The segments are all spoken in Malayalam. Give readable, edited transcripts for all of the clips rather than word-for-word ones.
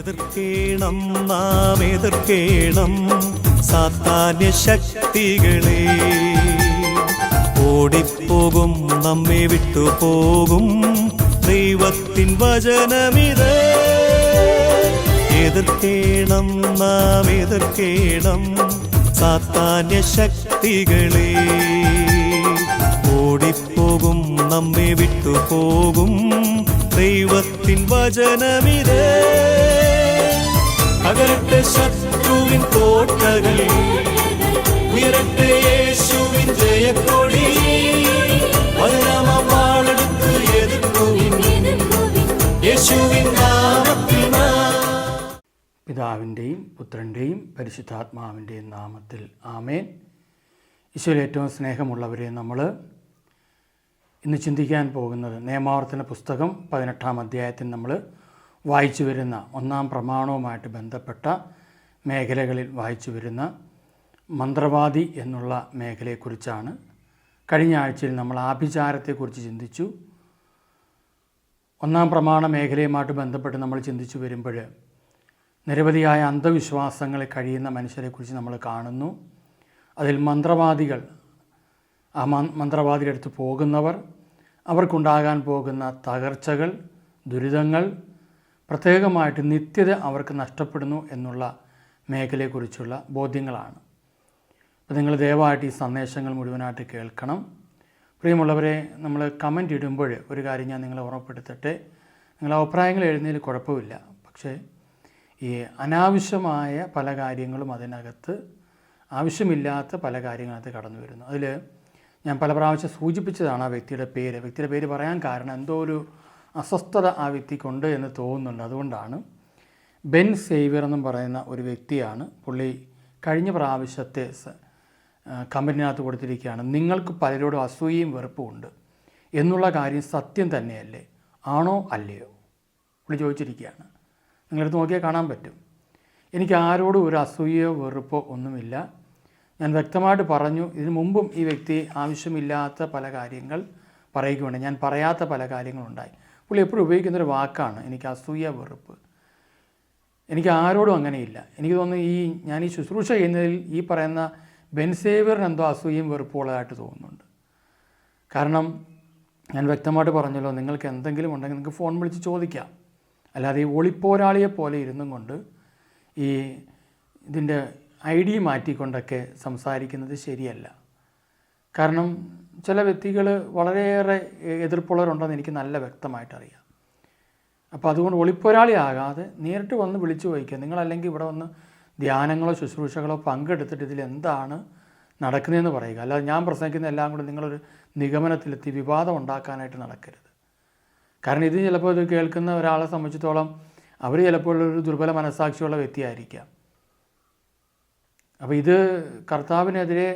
എതിർക്കേണം നാം എതിർക്കേണം സാത്താന്യ ശക്തികളെ. ഓടിപ്പോകും നമ്മെ വിട്ടുപോകും ദൈവത്തിൻ വചനമിത്. എതിർക്കേണം നാം എതിർക്കേണം സാത്താന്യ ശക്തികളെ. ഓടിപ്പോകും നമ്മെ വിട്ടുപോകും ദൈവത്തിൻ വചനമിത്. തകരട്ടെ ശത്രുവിൻ കോട്ടകൾ, ഉയരട്ടെ യേശുവിൻ ജയക്കൊടി. പതിനാമാം വാളെടുത്ത് എതിർക്കുവിൻ യേശുവിൻ നാമത്തിൽ. പിതാവിൻ്റെയും പുത്രൻ്റെയും പരിശുദ്ധാത്മാവിൻ്റെയും നാമത്തിൽ ആമേൻ. ഈശോയിൽ ഏറ്റവും സ്നേഹമുള്ളവരെ, നമ്മൾ ഇന്ന് ചിന്തിക്കാൻ പോകുന്നത് നിയമാവർത്തന പുസ്തകം 18-ാം അധ്യായത്തിൽ നമ്മൾ വായിച്ചു വരുന്ന 1-ാം പ്രമാണവുമായിട്ട് ബന്ധപ്പെട്ട മേഖലകളിൽ വായിച്ചു വരുന്ന മന്ത്രവാദി എന്നുള്ള മേഖലയെക്കുറിച്ചാണ്. കഴിഞ്ഞ ആഴ്ചയിൽ നമ്മൾ ആഭിചാരത്തെക്കുറിച്ച് ചിന്തിച്ചു. 1-ാം പ്രമാണ മേഖലയുമായിട്ട് ബന്ധപ്പെട്ട് നമ്മൾ ചിന്തിച്ചു വരുമ്പോൾ നിരവധിയായ അന്ധവിശ്വാസങ്ങളിൽ കഴിയുന്ന മനുഷ്യരെക്കുറിച്ച് നമ്മൾ കാണുന്നു. അതിൽ മന്ത്രവാദികൾ, ആ മന്ത്രവാദിയുടെ അടുത്ത് പോകുന്നവർ, അവർക്കുണ്ടാകാൻ പോകുന്ന തകർച്ചകൾ, ദുരിതങ്ങൾ, പ്രത്യേകമായിട്ട് നിത്യത അവർക്ക് നഷ്ടപ്പെടുന്നു എന്നുള്ള മേഖലയെക്കുറിച്ചുള്ള ബോധ്യങ്ങളാണ്. അപ്പോൾ നിങ്ങൾ ദയവായിട്ട് ഈ സന്ദേശങ്ങൾ മുഴുവനായിട്ട് കേൾക്കണം. പ്രിയമുള്ളവരെ, നമ്മൾ കമൻ്റ് ഇടുമ്പോൾ ഒരു കാര്യം ഞാൻ നിങ്ങളെ ഓർമ്മപ്പെടുത്തട്ടെ. നിങ്ങൾ അഭിപ്രായങ്ങൾ എഴുതുന്നതിൽ കുഴപ്പമില്ല, പക്ഷേ ഈ അനാവശ്യമായ പല കാര്യങ്ങളും അതിനകത്ത്, ആവശ്യമില്ലാത്ത പല കാര്യങ്ങളകത്ത് കടന്നു വരുന്നു. അതിൽ ഞാൻ പല പ്രാവശ്യം സൂചിപ്പിച്ചതാണ് ആ വ്യക്തിയുടെ പേര് പറയാൻ കാരണം എന്തോ ഒരു അസ്വസ്ഥത ആ വ്യക്തിക്കുണ്ട് എന്ന് തോന്നുന്നുണ്ട്. അതുകൊണ്ടാണ്. ബെൻ സേവ്യർ എന്നും പറയുന്ന ഒരു വ്യക്തിയാണ്. പുള്ളി കഴിഞ്ഞ പ്രാവശ്യത്തെ കമൻറ്റിനകത്ത് കൊടുത്തിരിക്കുകയാണ്, നിങ്ങൾക്ക് പലരോടും അസൂയയും വെറുപ്പും ഉണ്ട് എന്നുള്ള കാര്യം സത്യം തന്നെയല്ലേ, ആണോ അല്ലയോ? പുള്ളി ചോദിച്ചിരിക്കുകയാണ്. നിങ്ങളടുത്ത് നോക്കിയാൽ കാണാൻ പറ്റും. എനിക്ക് ആരോടും ഒരു അസൂയയോ വെറുപ്പോ ഒന്നുമില്ല. ഞാൻ വ്യക്തമായിട്ട് പറഞ്ഞു. ഇതിനു മുമ്പും ഈ വ്യക്തി ആവശ്യമില്ലാത്ത പല കാര്യങ്ങൾ പറയുകയുണ്ട്. ഞാൻ പറയാത്ത പല കാര്യങ്ങളുണ്ടായി. പുള്ളി എപ്പോഴും ഉപയോഗിക്കുന്നൊരു വാക്കാണ് എനിക്ക് അസൂയ വെറുപ്പ്. എനിക്ക് ആരോടും അങ്ങനെയില്ല. എനിക്ക് തോന്നുന്നു ഞാൻ ഈ ശുശ്രൂഷ ചെയ്യുന്നതിൽ ഈ പറയുന്ന ബെൻ സേവ്യറിന് എന്തോ അസൂയയും വെറുപ്പുള്ളതായിട്ട് തോന്നുന്നുണ്ട്. കാരണം ഞാൻ വ്യക്തമായിട്ട് പറഞ്ഞല്ലോ, നിങ്ങൾക്ക് എന്തെങ്കിലും ഉണ്ടെങ്കിൽ നിങ്ങൾക്ക് ഫോൺ വിളിച്ച് ചോദിക്കാം. അല്ലാതെ ഈ ഒളിപ്പോരാളിയെ പോലെ ഇരുന്നും കൊണ്ട് ഇതിൻ്റെ ID മാറ്റിക്കൊണ്ടൊക്കെ സംസാരിക്കുന്നത് ശരിയല്ല. കാരണം ചില വ്യക്തികൾ വളരെയേറെ എതിർപ്പുള്ളവരുണ്ടെന്ന് എനിക്ക് നല്ല വ്യക്തമായിട്ടറിയാം. അപ്പോൾ അതുകൊണ്ട് ഒളിപ്പോരാളി ആകാതെ നേരിട്ട് വന്ന് വിളിച്ചു ചോദിക്കുക. നിങ്ങളല്ലെങ്കിൽ ഇവിടെ വന്ന് ധ്യാനങ്ങളോ ശുശ്രൂഷകളോ പങ്കെടുത്തിട്ട് ഇതിലെന്താണ് നടക്കുന്നതെന്ന് പറയുക. അല്ലാതെ ഞാൻ പ്രസംഗിക്കുന്ന എല്ലാം കൂടെ നിങ്ങളൊരു നിഗമനത്തിലെത്തി വിവാദം ഉണ്ടാക്കാനായിട്ട് നടക്കരുത്. കാരണം ഇത് ചിലപ്പോൾ ഇത് കേൾക്കുന്ന ഒരാളെ സംബന്ധിച്ചിടത്തോളം അവർ ചിലപ്പോൾ ഒരു ദുർബല മനസ്സാക്ഷിയുള്ള വ്യക്തിയായിരിക്കാം. അപ്പോൾ ഇത് കർത്താവിനെതിരെ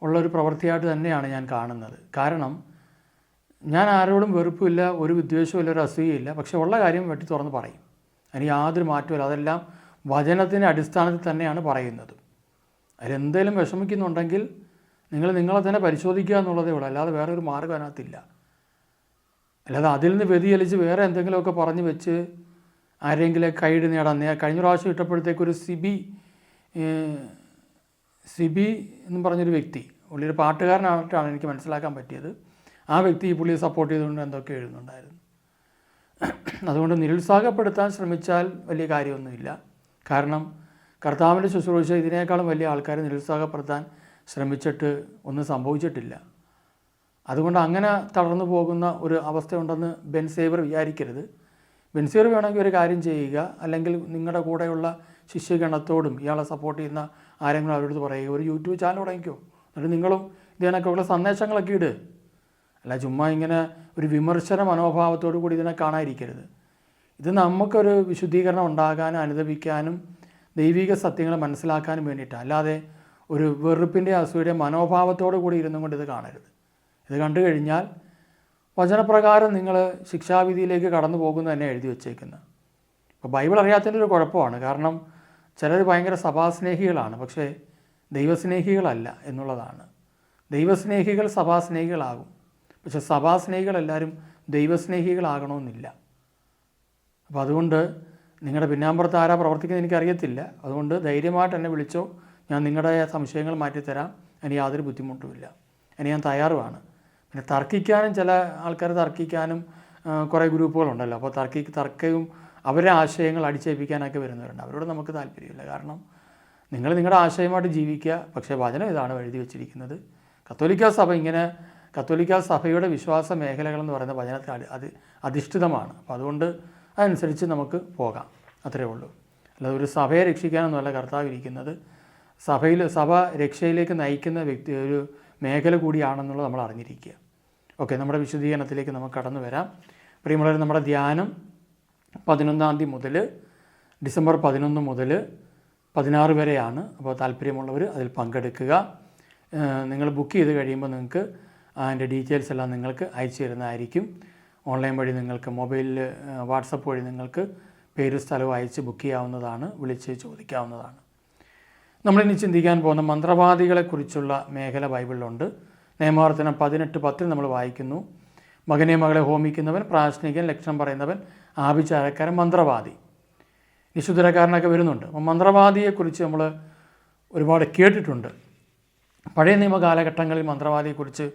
ഉള്ളൊരു പ്രവൃത്തിയായിട്ട് തന്നെയാണ് ഞാൻ കാണുന്നത്. കാരണം ഞാൻ ആരോടും വെറുപ്പില്ല, ഒരു വിദ്വേഷമില്ല, ഒരു അസൂയയില്ല. പക്ഷേ ഉള്ള കാര്യം വെട്ടി തുറന്ന് പറയും. അതിന് യാതൊരു മാറ്റമില്ല. അതെല്ലാം വചനത്തിൻ്റെ അടിസ്ഥാനത്തിൽ തന്നെയാണ് പറയുന്നത്. അതിലെന്തെങ്കിലും വിഷമിക്കുന്നുണ്ടെങ്കിൽ നിങ്ങൾ നിങ്ങളെ തന്നെ പരിശോധിക്കുക എന്നുള്ളതേ ഉള്ളൂ. അല്ലാതെ വേറെ ഒരു മാർഗ്ഗം അതിനകത്തില്ല. അല്ലാതെ അതിൽ നിന്ന് വ്യതിചലിച്ച് വേറെ എന്തെങ്കിലുമൊക്കെ പറഞ്ഞ് വെച്ച് ആരെങ്കിലും കൈയ്യടി നേടാൻ. കഴിഞ്ഞ പ്രാവശ്യം ഇട്ടപ്പോഴത്തേക്കൊരു സിബി എന്നും പറഞ്ഞൊരു വ്യക്തി, പുള്ളിയൊരു പാട്ടുകാരനായിട്ടാണ് എനിക്ക് മനസ്സിലാക്കാൻ പറ്റിയത്. ആ വ്യക്തി ഈ പുള്ളിയെ സപ്പോർട്ട് ചെയ്തുകൊണ്ട് എന്തൊക്കെ എഴുതുന്നുണ്ടായിരുന്നു. അതുകൊണ്ട് നിരുത്സാഹപ്പെടുത്താൻ ശ്രമിച്ചാൽ വലിയ കാര്യമൊന്നുമില്ല. കാരണം കർത്താവിൻ്റെ ശുശ്രൂഷ ഇതിനേക്കാളും വലിയ ആൾക്കാരെ നിരുത്സാഹപ്പെടുത്താൻ ശ്രമിച്ചിട്ട് ഒന്നും സംഭവിച്ചിട്ടില്ല. അതുകൊണ്ട് അങ്ങനെ തളർന്നു പോകുന്ന ഒരു അവസ്ഥയുണ്ടെന്ന് ബെൻ സേവ്യർ വിചാരിക്കരുത്. ബെൻ സേവ്യർ വേണമെങ്കിൽ ഒരു കാര്യം ചെയ്യുക, അല്ലെങ്കിൽ നിങ്ങളുടെ കൂടെയുള്ള ശിഷ്യഗണത്തോടും ഇയാളെ സപ്പോർട്ട് ചെയ്യുന്ന ആരെങ്കിലും അവരോട് പറയുക, ഒരു യൂട്യൂബ് ചാനൽ തുടങ്ങിക്കോ, എന്നിട്ട് നിങ്ങളും ഇതിനൊക്കെയുള്ള സന്ദേശങ്ങളൊക്കെ ഇട്. അല്ല ചുമ്മാ ഇങ്ങനെ ഒരു വിമർശന മനോഭാവത്തോടു കൂടി ഇതിനെ കാണാതിരിക്കരുത്. ഇത് നമുക്കൊരു വിശുദ്ധീകരണം ഉണ്ടാകാനും അനുദപിക്കാനും ദൈവിക സത്യങ്ങൾ മനസ്സിലാക്കാനും വേണ്ടിയിട്ടാണ്. അല്ലാതെ ഒരു വെറുപ്പിൻ്റെ അസൂയയുടെ മനോഭാവത്തോടു കൂടി ഇരുന്നും കൊണ്ട് ഇത് കാണരുത്. ഇത് കണ്ടു കഴിഞ്ഞാൽ വചനപ്രകാരം നിങ്ങൾ ശിക്ഷാവിധിയിലേക്ക് കടന്നു പോകുന്നത് തന്നെ എഴുതി വച്ചേക്കുന്നത്. ഇപ്പോൾ ബൈബിൾ അറിയാത്തതിൻ്റെ ഒരു കുഴപ്പമാണ്. കാരണം ചിലർ ഭയങ്കര സഭാസ്നേഹികളാണ്, പക്ഷേ ദൈവസ്നേഹികളല്ല എന്നുള്ളതാണ്. ദൈവസ്നേഹികൾ സഭാസ്നേഹികളാകും, പക്ഷെ സഭാസ്നേഹികളെല്ലാവരും ദൈവസ്നേഹികളാകണമെന്നില്ല. അപ്പോൾ അതുകൊണ്ട് നിങ്ങളുടെ പിന്നാമ്പുറത്ത് ആരാ പ്രവർത്തിക്കുന്നത് എനിക്കറിയത്തില്ല. അതുകൊണ്ട് ധൈര്യമായിട്ട് എന്നെ വിളിച്ചോ, ഞാൻ നിങ്ങളുടെ സംശയങ്ങൾ മാറ്റിത്തരാം. എനിക്ക് യാതൊരു ബുദ്ധിമുട്ടുമില്ല, ഞാൻ തയ്യാറുമാണ്. പിന്നെ തർക്കിക്കാനും ചില ആൾക്കാർ തർക്കിക്കാനും കുറേ ഗ്രൂപ്പുകളുണ്ടല്ലോ. അപ്പോൾ തർക്കവും അവരുടെ ആശയങ്ങൾ അടിച്ചേൽപ്പിക്കാനൊക്കെ വരുന്നവരുണ്ട്. അവരോട് നമുക്ക് താല്പര്യമില്ല. കാരണം നിങ്ങൾ നിങ്ങളുടെ ആശയമായിട്ട് ജീവിക്കുക. പക്ഷേ വചനം ഇതാണ് എഴുതി വെച്ചിരിക്കുന്നത്. കത്തോലിക്ക സഭയുടെ വിശ്വാസ മേഖലകളെന്ന് പറയുന്ന വചനത്തിൽ അധിഷ്ഠിതമാണ്. അപ്പോൾ അതുകൊണ്ട് അതനുസരിച്ച് നമുക്ക് പോകാം, അത്രയേ ഉള്ളൂ. അല്ലാതെ ഒരു സഭയെ രക്ഷിക്കാനൊന്നുമല്ല കർത്താവ് ഇരിക്കുന്നത്. സഭ രക്ഷയിലേക്ക് നയിക്കുന്ന ഒരു മേഖല കൂടിയാണെന്നുള്ളത് നമ്മൾ അറിഞ്ഞിരിക്കുക. ഓക്കെ, നമ്മുടെ വിശദീകരണത്തിലേക്ക് നമുക്ക് കടന്നു വരാം. പ്രിയമുള്ളവർ, നമ്മുടെ ധ്യാനം 11-ാം തീയതി മുതൽ ഡിസംബർ 11 മുതൽ 16 വരെയാണ്. അപ്പോൾ താല്പര്യമുള്ളവർ അതിൽ പങ്കെടുക്കുക. നിങ്ങൾ ബുക്ക് ചെയ്ത് കഴിയുമ്പോൾ നിങ്ങൾക്ക് അതിൻ്റെ ഡീറ്റെയിൽസ് എല്ലാം നിങ്ങൾക്ക് അയച്ചു തരുന്നതായിരിക്കും. ഓൺലൈൻ വഴി നിങ്ങൾക്ക് മൊബൈലിൽ വാട്സപ്പ് വഴി നിങ്ങൾക്ക് പേര് സ്ഥലവും അയച്ച് ബുക്ക് ചെയ്യാവുന്നതാണ്, വിളിച്ച് ചോദിക്കാവുന്നതാണ്. നമ്മളിനി ചിന്തിക്കാൻ പോകുന്ന മന്ത്രവാദികളെക്കുറിച്ചുള്ള മേഖല ബൈബിളിലുണ്ട്. നിയമാവർത്തനം 18:10 നമ്മൾ വായിക്കുന്നു. മകനെ മകളെ ഹോമിക്കുന്നവൻ, പ്രാശ്നികൻ, ലക്ഷണം പറയുന്നവൻ, ആഭിചാരക്കാരൻ, മന്ത്രവാദി, നിശുദ്ധരക്കാരനൊക്കെ വരുന്നുണ്ട്. അപ്പോൾ മന്ത്രവാദിയെക്കുറിച്ച് നമ്മൾ ഒരുപാട് കേട്ടിട്ടുണ്ട്. പഴയ നിയമ കാലഘട്ടങ്ങളിൽ മന്ത്രവാദിയെക്കുറിച്ച്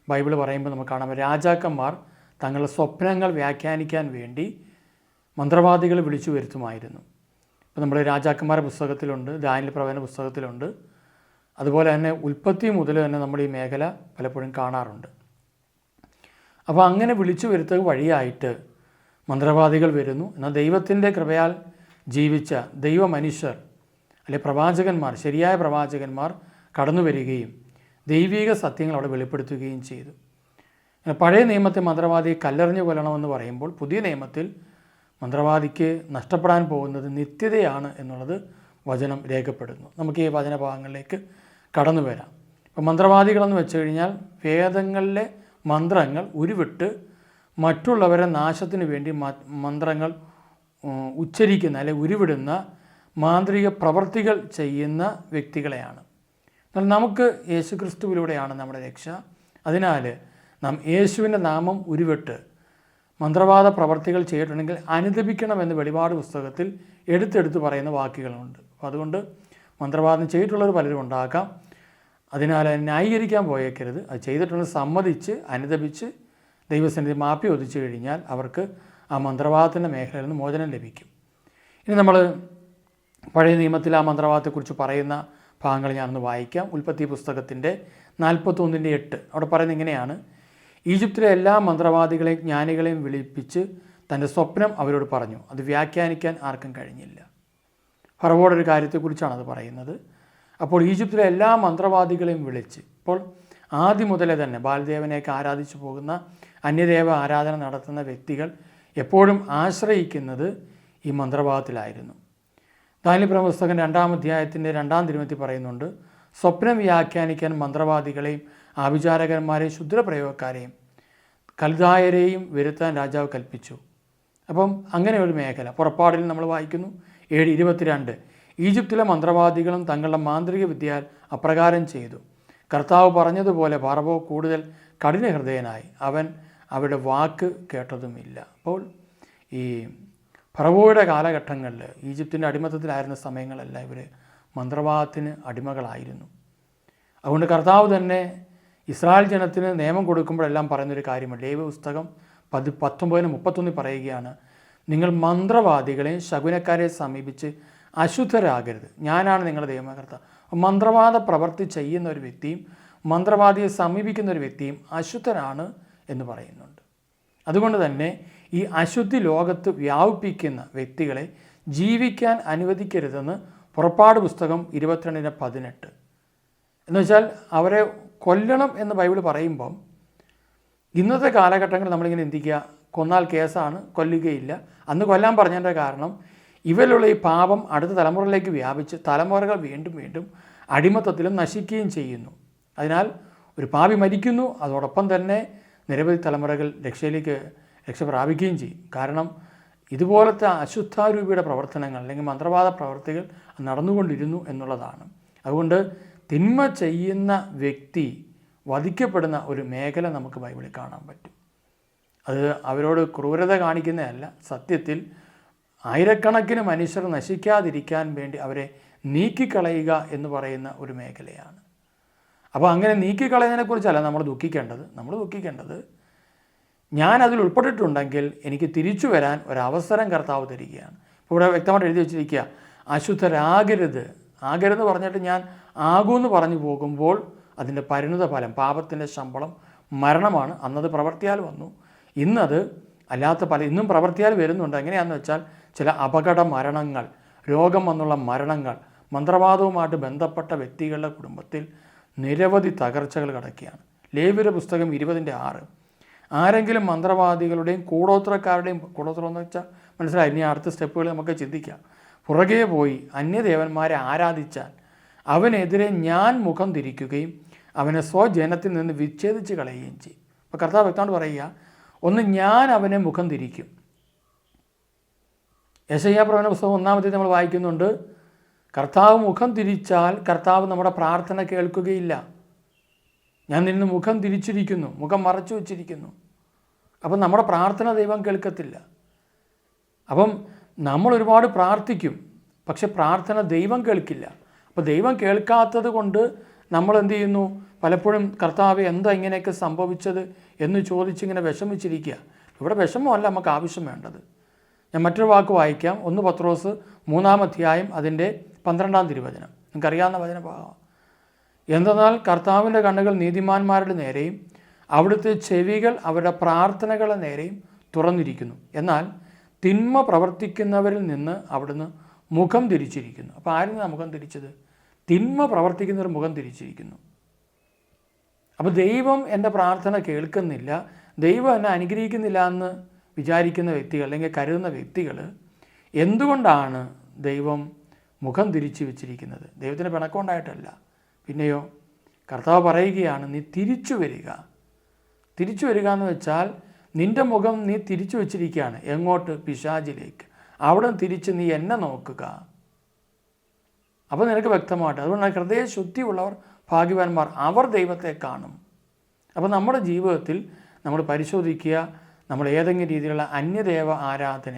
ബൈബിൾ പറയുമ്പോൾ നമുക്ക് കാണാം, രാജാക്കന്മാർ തങ്ങളുടെ സ്വപ്നങ്ങൾ വ്യാഖ്യാനിക്കാൻ വേണ്ടി മന്ത്രവാദികൾ വിളിച്ചു വരുത്തുമായിരുന്നു. ഇപ്പോൾ നമ്മൾ രാജാക്കന്മാരുടെ പുസ്തകത്തിലുണ്ട്, ദാനിയേൽ പ്രവചന പുസ്തകത്തിലുണ്ട്. അതുപോലെ തന്നെ ഉൽപ്പത്തി മുതൽ തന്നെ നമ്മൾ ഈ മേഖല പലപ്പോഴും കാണാറുണ്ട്. അപ്പോൾ അങ്ങനെ വിളിച്ചു വരുത്തുക വഴിയായിട്ട് മന്ത്രവാദികൾ വരുന്നു. എന്നാൽ ദൈവത്തിൻ്റെ കൃപയാൽ ജീവിച്ച ദൈവമനുഷ്യർ അല്ലെ പ്രവാചകന്മാർ, ശരിയായ പ്രവാചകന്മാർ കടന്നു വരികയും ദൈവിക സത്യങ്ങൾ അവിടെ വെളിപ്പെടുത്തുകയും ചെയ്തു. പഴയ നിയമത്തിൽ മന്ത്രവാദിയെ കല്ലെറിഞ്ഞു കൊല്ലണമെന്ന് പറയുമ്പോൾ പുതിയ നിയമത്തിൽ മന്ത്രവാദിക്ക് നഷ്ടപ്പെടാൻ പോകുന്നത് നിത്യതയാണ് എന്നുള്ളത് വചനം രേഖപ്പെടുന്നു. നമുക്ക് ഈ വചനഭാഗങ്ങളിലേക്ക് കടന്നു വരാം. ഇപ്പോൾ മന്ത്രവാദികളെന്ന് വെച്ച് കഴിഞ്ഞാൽ വേദങ്ങളിലെ മന്ത്രങ്ങൾ ഉരുവിട്ട് മറ്റുള്ളവരെ നാശത്തിന് വേണ്ടി മന്ത്രങ്ങൾ ഉച്ചരിക്കുന്ന അല്ലെ ഉരുവിടുന്ന മാന്ത്രിക പ്രവർത്തികൾ ചെയ്യുന്ന വ്യക്തികളെയാണ്. എന്നാൽ നമുക്ക് യേശുക്രിസ്തുവിലൂടെയാണ് നമ്മുടെ രക്ഷ. അതിനാൽ നാം യേശുവിൻ്റെ നാമം ഉരുവിട്ട് മന്ത്രവാദ പ്രവർത്തികൾ ചെയ്തിട്ടുണ്ടെങ്കിൽ അനുദപിക്കണമെന്ന് വെളിപാട് പുസ്തകത്തിൽ എടുത്തെടുത്ത് പറയുന്ന വാക്കുകളുണ്ട്. അപ്പോൾ അതുകൊണ്ട് മന്ത്രവാദം ചെയ്തിട്ടുള്ളവർ പലരും ഉണ്ടാകാം. അതിനാൽ ന്യായീകരിക്കാൻ പോയേക്കരുത്. അത് ചെയ്തിട്ടുള്ളത് സമ്മതിച്ച് അനുദപിച്ച് ദൈവസന്നിധി മാപ്പി ഒതിച്ചു കഴിഞ്ഞാൽ അവർക്ക് ആ മന്ത്രവാദത്തിൻ്റെ മേഖലയിൽ നിന്ന് മോചനം ലഭിക്കും. ഇനി നമ്മൾ പഴയ നിയമത്തിൽ ആ മന്ത്രവാദത്തെക്കുറിച്ച് പറയുന്ന ഭാഗങ്ങൾ ഞാനൊന്ന് വായിക്കാം. ഉൽപ്പത്തി പുസ്തകത്തിൻ്റെ 41:8 അവിടെ പറയുന്നത് ഇങ്ങനെയാണ്: ഈജിപ്തിലെ എല്ലാ മന്ത്രവാദികളെയും ജ്ഞാനികളെയും വിളിപ്പിച്ച് തൻ്റെ സ്വപ്നം അവരോട് പറഞ്ഞു. അത് വ്യാഖ്യാനിക്കാൻ ആർക്കും കഴിഞ്ഞില്ല. ഫറവോയുടെ ഒരു കാര്യത്തെക്കുറിച്ചാണ് അത് പറയുന്നത്. അപ്പോൾ ഈജിപ്തിലെ എല്ലാ മന്ത്രവാദികളെയും വിളിച്ച്, ഇപ്പോൾ ആദ്യം മുതലേ തന്നെ ബാൽദേവനെയൊക്കെ ആരാധിച്ചു പോകുന്ന അന്യദേവ ആരാധന നടത്തുന്ന വ്യക്തികൾ എപ്പോഴും ആശ്രയിക്കുന്നത് ഈ മന്ത്രവാദത്തിലായിരുന്നു. ദാനിയേൽ പ്രവചന പുസ്തകം 2-ാം അധ്യായത്തിൻ്റെ 2-ാം തിരുവചനത്തിൽ പറയുന്നുണ്ട്, സ്വപ്നം വ്യാഖ്യാനിക്കാൻ മന്ത്രവാദികളെയും ആഭിചാരകന്മാരെയും ശുദ്രപ്രയോഗക്കാരെയും കൽദായരെയും വരുത്താൻ രാജാവ് കൽപ്പിച്ചു. അപ്പം അങ്ങനെ ഒരു മേഖല പുറപ്പാടിൽ നമ്മൾ വായിക്കുന്നു 7:22. ഈജിപ്തിലെ മന്ത്രവാദികളും തങ്ങളുടെ മാന്ത്രിക വിദ്യയാൽ അപ്രകാരം ചെയ്തു. കർത്താവ് പറഞ്ഞതുപോലെ ഫറവോ കൂടുതൽ കഠിനഹൃദയനായി, അവൻ അവരുടെ വാക്ക് കേട്ടതുമില്ല. അപ്പോൾ ഈ ഫറവോയുടെ കാലഘട്ടങ്ങളിൽ ഈജിപ്തിൻ്റെ അടിമത്തത്തിലായിരുന്ന സമയങ്ങളെല്ലാം ഇവർ മന്ത്രവാദത്തിന് അടിമകളായിരുന്നു. അതുകൊണ്ട് കർത്താവ് തന്നെ ഇസ്രായേൽ ജനത്തിന് നിയമം കൊടുക്കുമ്പോഴെല്ലാം പറയുന്നൊരു കാര്യമാണ്. ലേവ്യ പുസ്തകം 19:31 പറയുകയാണ്, നിങ്ങൾ മന്ത്രവാദികളെയും ശകുനക്കാരെ സമീപിച്ച് അശുദ്ധരാകരുത്, ഞാനാണ് നിങ്ങളുടെ ദൈവകർത്താവ്. മന്ത്രവാദ പ്രവൃത്തി ചെയ്യുന്ന ഒരു വ്യക്തിയും മന്ത്രവാദിയെ സമീപിക്കുന്ന ഒരു വ്യക്തിയും അശുദ്ധരാണ് എന്ന് പറയുന്നുണ്ട്. അതുകൊണ്ട് തന്നെ ഈ അശുദ്ധി ലോകത്ത് വ്യാപിപ്പിക്കുന്ന വ്യക്തികളെ ജീവിക്കാൻ അനുവദിക്കരുതെന്ന് പുറപ്പാട് പുസ്തകം 22:18. എന്ന് വെച്ചാൽ അവരെ കൊല്ലണം എന്ന് ബൈബിൾ പറയുമ്പം ഇന്നത്തെ കാലഘട്ടങ്ങളിൽ നമ്മളിങ്ങനെ ചിന്തിക്കുക, കൊന്നാൽ കേസാണ്, കൊല്ലുകയില്ല. അന്ന് കൊല്ലാൻ പറഞ്ഞതിൻ്റെ കാരണം ഇവരിലുള്ള ഈ പാപം അടുത്ത തലമുറയിലേക്ക് വ്യാപിച്ച് തലമുറകൾ വീണ്ടും വീണ്ടും അടിമത്തത്തിലും നശിക്കുകയും ചെയ്യുന്നു. അതിനാൽ ഒരു പാപി മരിക്കുന്നു, അതോടൊപ്പം തന്നെ നിരവധി തലമുറകൾ രക്ഷ പ്രാപിക്കുകയും ചെയ്യും. കാരണം ഇതുപോലത്തെ അശുദ്ധാരൂപിയുടെ പ്രവർത്തനങ്ങൾ അല്ലെങ്കിൽ മന്ത്രവാദ പ്രവർത്തികൾ നടന്നുകൊണ്ടിരുന്നു എന്നുള്ളതാണ്. അതുകൊണ്ട് തിന്മ ചെയ്യുന്ന വ്യക്തി വധിക്കപ്പെടുന്ന ഒരു മേഖല നമുക്ക് ബൈബിളിൽ കാണാൻ പറ്റും. അത് അവരോട് ക്രൂരത കാണിക്കുന്നതല്ല, സത്യത്തിൽ ആയിരക്കണക്കിന് മനുഷ്യർ നശിക്കാതിരിക്കാൻ വേണ്ടി അവരെ നീക്കിക്കളയുക എന്ന് പറയുന്ന ഒരു മേഖലയാണ്. അപ്പോൾ അങ്ങനെ നീക്കിക്കളയുന്നതിനെക്കുറിച്ചല്ല നമ്മൾ ദുഃഖിക്കേണ്ടത് ഞാൻ അതിൽ ഉൾപ്പെട്ടിട്ടുണ്ടെങ്കിൽ എനിക്ക് തിരിച്ചു വരാൻ ഒരവസരം കർത്താവ് തരികയാണ്. ഇപ്പോൾ ഇവിടെ വ്യക്തമായിട്ട് എഴുതി വെച്ചിരിക്കുക, അശുദ്ധരാകരുത് പറഞ്ഞിട്ട് ഞാൻ ആകുമെന്ന് പറഞ്ഞു പോകുമ്പോൾ അതിൻ്റെ പരിണിത ഫലം, പാപത്തിൻ്റെ ശമ്പളം മരണമാണ്. അന്നത് പ്രവൃത്തിയാൽ വന്നു, ഇന്നത് അല്ലാത്ത ഇന്നും പ്രവൃത്തിയാൽ വരുന്നുണ്ട്. എങ്ങനെയാണെന്ന് വെച്ചാൽ ചില അപകട മരണങ്ങൾ, രോഗം വന്നുള്ള മരണങ്ങൾ, മന്ത്രവാദവുമായിട്ട് ബന്ധപ്പെട്ട വ്യക്തികളുടെ കുടുംബത്തിൽ നിരവധി തകർച്ചകൾ കിടക്കുകയാണ്. ലേവ്യരുടെ പുസ്തകം 20:6, ആരെങ്കിലും മന്ത്രവാദികളുടെയും കൂടോത്രക്കാരുടെയും, കൂടോത്രം എന്ന് വെച്ചാൽ മനസ്സിലായി, ഇനി അടുത്ത സ്റ്റെപ്പുകൾ നമുക്ക് ചിന്തിക്കാം, പുറകെ പോയി അന്യദേവന്മാരെ ആരാധിച്ചാൽ അവനെതിരെ ഞാൻ മുഖം തിരിക്കുകയും അവനെ സ്വജനത്തിൽ നിന്ന് വിച്ഛേദിച്ച് കളയുകയും ചെയ്യും. അപ്പോൾ കർത്താവ് വ്യക്തമായിട്ട് പറയുക, ഒന്ന് ഞാൻ അവനെ മുഖം തിരിക്കും. യെശയ്യാ പ്രവചന പുസ്തകം 1-ാമത്തെ നമ്മൾ വായിക്കുന്നുണ്ട്, കർത്താവ് മുഖം തിരിച്ചാൽ കർത്താവ് നമ്മുടെ പ്രാർത്ഥന കേൾക്കുകയില്ല. ഞാൻ നിന്ന് മുഖം തിരിച്ചിരിക്കുന്നു, മുഖം മറച്ചു വച്ചിരിക്കുന്നു. അപ്പം നമ്മുടെ പ്രാർത്ഥന ദൈവം കേൾക്കത്തില്ല. അപ്പം നമ്മൾ ഒരുപാട് പ്രാർത്ഥിക്കും, പക്ഷെ പ്രാർത്ഥന ദൈവം കേൾക്കില്ല. അപ്പോൾ ദൈവം കേൾക്കാത്തത് കൊണ്ട് നമ്മൾ എന്ത് ചെയ്യുന്നു, പലപ്പോഴും കർത്താവ് എന്താ ഇങ്ങനെയൊക്കെ സംഭവിച്ചത് എന്ന് ചോദിച്ചിങ്ങനെ വിഷമിച്ചിരിക്കുക. ഇവിടെ വിഷമമല്ല നമുക്ക് ആവശ്യം വേണ്ടത്. ഞാൻ മറ്റൊരു വാക്ക് വായിക്കാം, 1 പത്രോസ് 3-ാം അധ്യായം അതിൻ്റെ 12-ാം തിരുവചനം. നിങ്ങൾക്കറിയാവുന്ന വചനഭാഗം. എന്തെന്നാൽ കർത്താവിൻ്റെ കണ്ണുകൾ നീതിമാന്മാരുടെ നേരെയും അവിടുത്തെ ചെവികൾ അവരുടെ പ്രാർത്ഥനകളുടെ നേരെയും തുറന്നിരിക്കുന്നു, എന്നാൽ തിന്മ പ്രവർത്തിക്കുന്നവരിൽ നിന്ന് അവിടുന്ന് മുഖം തിരിച്ചിരിക്കുന്നു. അപ്പോൾ ആരും മുഖം തിരിച്ചത്? തിന്മ പ്രവർത്തിക്കുന്നവർ മുഖം തിരിച്ചിരിക്കുന്നു. അപ്പോൾ ദൈവം എൻ്റെ പ്രാർത്ഥന കേൾക്കുന്നില്ല, ദൈവം എന്നെ അനുഗ്രഹിക്കുന്നില്ല എന്ന് വിചാരിക്കുന്ന വ്യക്തികൾ അല്ലെങ്കിൽ കരുതുന്ന വ്യക്തികൾ, എന്തുകൊണ്ടാണ് ദൈവം മുഖം തിരിച്ചു വെച്ചിരിക്കുന്നത്? ദൈവത്തിന് പിണക്കമുണ്ടായിട്ടല്ല, പിന്നെയോ കർത്താവ് പറയുകയാണ്, നീ തിരിച്ചു വരിക. തിരിച്ചു വരിക എന്ന് വെച്ചാൽ നിൻ്റെ മുഖം നീ തിരിച്ചു വെച്ചിരിക്കുകയാണ്. എങ്ങോട്ട്? പിശാചിലേക്ക്. അവിടെ തിരിച്ച് നീ എന്നെ നോക്കുക. അപ്പോൾ നിനക്ക് വ്യക്തമായിട്ട്, അതുകൊണ്ടാണ് ഹൃദയശുദ്ധിയുള്ളവർ ഭാഗ്യവാന്മാർ, അവർ ദൈവത്തെ കാണും. അപ്പോൾ നമ്മുടെ ജീവിതത്തിൽ നമ്മൾ പരിശോധിക്കുക, നമ്മൾ ഏതെങ്കിലും രീതിയിലുള്ള അന്യദേവ ആരാധന,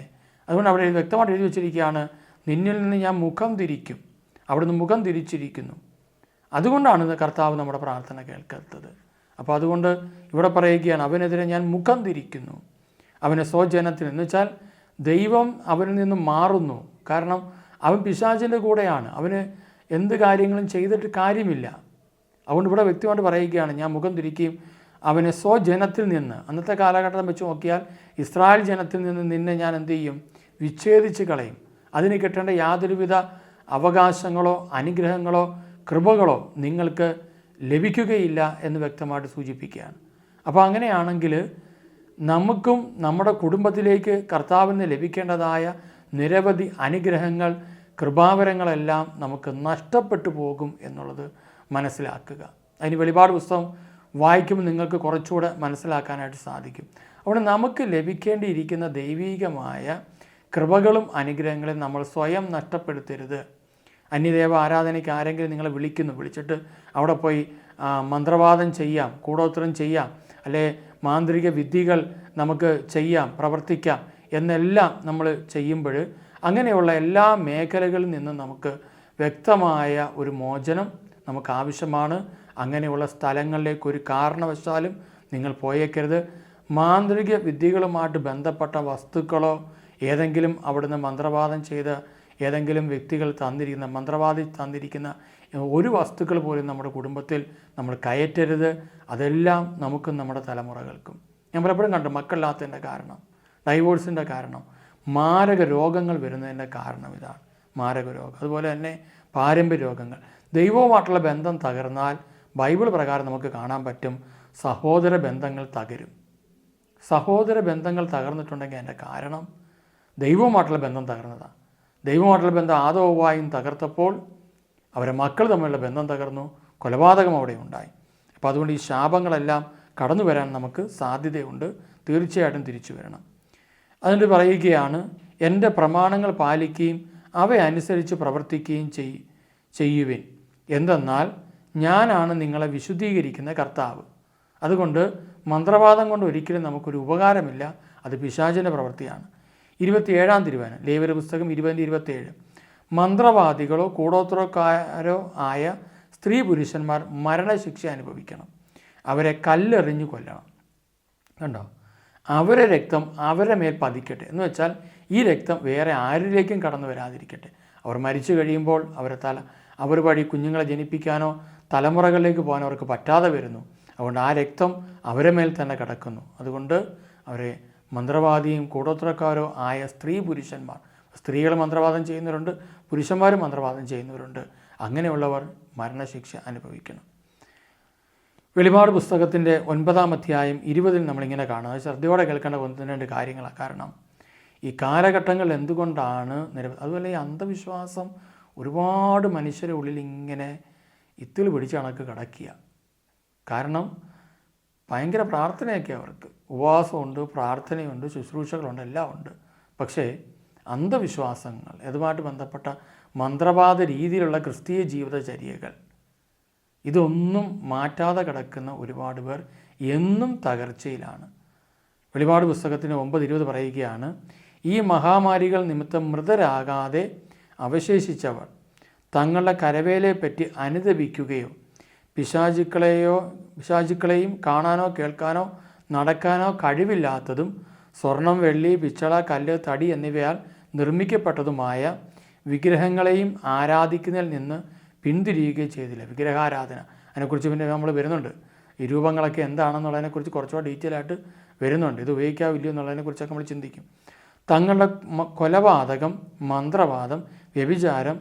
അതുകൊണ്ട് അവിടെ വ്യക്തമായിട്ട് എഴുതി വെച്ചിരിക്കുകയാണ്, നിന്നിൽ നിന്ന് ഞാൻ മുഖം തിരിക്കും. അവിടുന്ന് മുഖം തിരിച്ചിരിക്കുന്നു. അതുകൊണ്ടാണ് കർത്താവ് നമ്മുടെ പ്രാർത്ഥന കേൾക്കാത്തത്. അപ്പോൾ അതുകൊണ്ട് ഇവിടെ പറയുകയാണ്, അവനെതിരെ ഞാൻ മുഖം തിരിക്കുന്നു, അവനെ സ്വജനത്തിൽ എന്ന് വെച്ചാൽ ദൈവം അവനിൽ നിന്ന് മാറുന്നു. കാരണം അവൻ പിശാചിൻ്റെ കൂടെയാണ്, അവന് എന്ത് കാര്യങ്ങളും ചെയ്തിട്ട് കാര്യമില്ല. അതുകൊണ്ട് ഇവിടെ വ്യക്തമായിട്ട് പറയുകയാണ്, ഞാൻ മുഖം തിരിക്കുകയും അവനെ സ്വജനത്തിൽ നിന്ന്, അന്നത്തെ കാലഘട്ടം വെച്ച് നോക്കിയാൽ ഇസ്രായേൽ ജനത്തിൽ നിന്ന് നിന്നെ ഞാൻ എന്ത് ചെയ്യും? വിച്ഛേദിച്ച് കളയും. അതിന് കിട്ടേണ്ട യാതൊരുവിധ അവകാശങ്ങളോ അനുഗ്രഹങ്ങളോ കൃപകളോ നിങ്ങൾക്ക് ലഭിക്കുകയില്ല എന്ന് വ്യക്തമായിട്ട് സൂചിപ്പിക്കുകയാണ്. അപ്പോൾ അങ്ങനെയാണെങ്കിൽ നമുക്കും നമ്മുടെ കുടുംബത്തിലേക്ക് കർത്താവിന് ലഭിക്കേണ്ടതായ നിരവധി അനുഗ്രഹങ്ങൾ, കൃപാവരങ്ങളെല്ലാം നമുക്ക് നഷ്ടപ്പെട്ടു പോകും എന്നുള്ളത് മനസ്സിലാക്കുക. അതിന് വെളിപാട് പുസ്തകം വായിക്കുമ്പോൾ നിങ്ങൾക്ക് കുറച്ചുകൂടെ മനസ്സിലാക്കാനായിട്ട് സാധിക്കും. അവിടെ നമുക്ക് ലഭിക്കേണ്ടിയിരിക്കുന്ന ദൈവീകമായ കൃപകളും അനുഗ്രഹങ്ങളും നമ്മൾ സ്വയം നഷ്ടപ്പെടുത്തരുത്. അന്യദേവ ആരാധനയ്ക്ക് ആരെങ്കിലും നിങ്ങളെ വിളിച്ചിട്ട് അവിടെ പോയി മന്ത്രവാദം ചെയ്യാം, കൂടോത്രം ചെയ്യാം, അല്ലെ മാന്ത്രിക വിദ്യകൾ നമുക്ക് ചെയ്യാം, പ്രവർത്തിക്കാം എന്നെല്ലാം നമ്മൾ ചെയ്യുമ്പോൾ അങ്ങനെയുള്ള എല്ലാ മേഖലകളിൽ നിന്നും നമുക്ക് വ്യക്തമായ ഒരു മോചനം നമുക്ക് ആവശ്യമാണ്. അങ്ങനെയുള്ള സ്ഥലങ്ങളിലേക്ക് ഒരു കാരണവശാലും നിങ്ങൾ പോയേക്കരുത്. മാന്ത്രിക വിദ്യകളുമായിട്ട് ബന്ധപ്പെട്ട വസ്തുക്കളോ ഏതെങ്കിലും അവിടുന്ന് മന്ത്രവാദം ചെയ്ത് ഏതെങ്കിലും വ്യക്തികൾ തന്നിരിക്കുന്ന, മന്ത്രവാദി തന്നിരിക്കുന്ന ഒരു വസ്തുക്കൾ പോലും നമ്മുടെ കുടുംബത്തിൽ നമ്മൾ കയറ്റരുത്. അതെല്ലാം നമുക്കും നമ്മുടെ തലമുറകൾക്കും. ഞാൻ പലപ്പോഴും കണ്ടു, മക്കളില്ലാത്തതിൻ്റെ കാരണം, ഡൈവോഴ്സിൻ്റെ കാരണം, മാരക രോഗങ്ങൾ വരുന്നതിൻ്റെ കാരണം ഇതാണ്, മാരക രോഗം. അതുപോലെ തന്നെ പാരമ്പര്യ രോഗങ്ങൾ. ദൈവവുമായിട്ടുള്ള ബന്ധം തകർന്നാൽ ബൈബിൾ പ്രകാരം നമുക്ക് കാണാൻ പറ്റും, സഹോദര ബന്ധങ്ങൾ തകരും. സഹോദര ബന്ധങ്ങൾ തകർന്നിട്ടുണ്ടെങ്കിൽ അതിൻ്റെ കാരണം ദൈവവുമായിട്ടുള്ള ബന്ധം തകർന്നതാണ്. ദൈവമായിട്ടുള്ള ബന്ധം ആദവും തകർത്തപ്പോൾ അവരെ മക്കൾ തമ്മിലുള്ള ബന്ധം തകർന്നു, കൊലപാതകം അവിടെ ഉണ്ടായി. അപ്പോൾ അതുകൊണ്ട് ഈ ശാപങ്ങളെല്ലാം കടന്നു വരാൻ നമുക്ക് സാധ്യതയുണ്ട്. തീർച്ചയായിട്ടും തിരിച്ചു വരണം. അതുകൊണ്ട് പറയുകയാണ്, എൻ്റെ പ്രമാണങ്ങൾ പാലിക്കുകയും അവയനുസരിച്ച് പ്രവർത്തിക്കുകയും ചെയ്യുവിൻ. എന്തെന്നാൽ ഞാനാണ് നിങ്ങളെ വിശുദ്ധീകരിക്കുന്ന കർത്താവ്. അതുകൊണ്ട് മന്ത്രവാദം കൊണ്ട് ഒരിക്കലും നമുക്കൊരു ഉപകാരമില്ല, അത് പിശാചിൻ്റെ പ്രവൃത്തിയാണ്. 27 തിരുവചനം, ലേവ്യരുടെ പുസ്തകം 20:27. മന്ത്രവാദികളോ കൂടോത്രക്കാരോ ആയ സ്ത്രീ പുരുഷന്മാർ മരണശിക്ഷ അനുഭവിക്കണം. അവരെ കല്ലെറിഞ്ഞു കൊല്ലണം. കണ്ടോ? അവരെ രക്തം അവരുടെ മേൽ പതിക്കട്ടെ. എന്ന് വെച്ചാൽ ഈ രക്തം വേറെ ആരിലേക്കും കടന്നു വരാതിരിക്കട്ടെ. അവർ മരിച്ചു കഴിയുമ്പോൾ അവർ വഴി കുഞ്ഞുങ്ങളെ ജനിപ്പിക്കാനോ തലമുറകളിലേക്ക് പോകാനോ അവർക്ക് പറ്റാതെ വരുന്നു. അതുകൊണ്ട് ആ രക്തം അവരെ മേൽ തന്നെ കിടക്കുന്നു. അതുകൊണ്ട് അവരെ മന്ത്രവാദിയും കൂടോത്രക്കാരോ ആയ സ്ത്രീ പുരുഷന്മാർ, സ്ത്രീകൾ മന്ത്രവാദം ചെയ്യുന്നവരുണ്ട്, പുരുഷന്മാരും മന്ത്രവാദം ചെയ്യുന്നവരുണ്ട്, അങ്ങനെയുള്ളവർ മരണശിക്ഷ അനുഭവിക്കണം. വെളിപാട് പുസ്തകത്തിൻ്റെ 9-ാം അധ്യായം 20 നമ്മളിങ്ങനെ കാണുന്നത് ശ്രദ്ധയോടെ കേൾക്കേണ്ട 1-2 കാര്യങ്ങളാണ്. കാരണം ഈ കാലഘട്ടങ്ങളിൽ എന്തുകൊണ്ടാണ് അതുപോലെ ഈ അന്ധവിശ്വാസം ഒരുപാട് മനുഷ്യരുടെ ഉള്ളിൽ ഇങ്ങനെ ഇത്തിൽ പിടിച്ച് കണക്ക് കിടക്കുക. കാരണം ഭയങ്കര പ്രാർത്ഥനയൊക്കെ അവർക്ക്, ഉപവാസമുണ്ട്, പ്രാർത്ഥനയുണ്ട്, ശുശ്രൂഷകളുണ്ട്, എല്ലാം ഉണ്ട്. പക്ഷേ അന്ധവിശ്വാസങ്ങൾ, അതുമായിട്ട് ബന്ധപ്പെട്ട മന്ത്രവാദ രീതിയിലുള്ള ക്രിസ്തീയ ജീവിതചര്യകൾ, ഇതൊന്നും മാറ്റാതെ കിടക്കുന്ന ഒരുപാട് പേർ എന്നും തകർച്ചയിലാണ്. വെളിപാട് പുസ്തകത്തിന് 9:20 പറയുകയാണ്, ഈ മഹാമാരികൾ നിമിത്തം മൃതരാകാതെ അവശേഷിച്ചവർ തങ്ങളുടെ കരവേലയെപ്പറ്റി അനുതപിക്കുകയോ പിശാചുക്കളെയും കാണാനോ കേൾക്കാനോ നടക്കാനോ കഴിവില്ലാത്തതും സ്വർണം, വെള്ളി, പിച്ചള, കല്ല്, തടി എന്നിവയാൽ നിർമ്മിക്കപ്പെട്ടതുമായ വിഗ്രഹങ്ങളെയും ആരാധിക്കുന്നതിൽ നിന്ന് പിന്തിരിയുകയും ചെയ്തില്ല. വിഗ്രഹാരാധന, അതിനെക്കുറിച്ച് പിന്നെ നമ്മൾ വരുന്നുണ്ട്. ഈ രൂപങ്ങളൊക്കെ എന്താണെന്നുള്ളതിനെക്കുറിച്ച് കുറച്ചുകൂടെ ഡീറ്റെയിൽ ആയിട്ട് വരുന്നുണ്ട്. ഇത് ഉപയോഗിക്കാവില്ലയോ എന്നുള്ളതിനെക്കുറിച്ചൊക്കെ നമ്മൾ ചിന്തിക്കും. തങ്ങളുടെ കൊലപാതകം, മന്ത്രവാദം, വ്യഭിചാരം,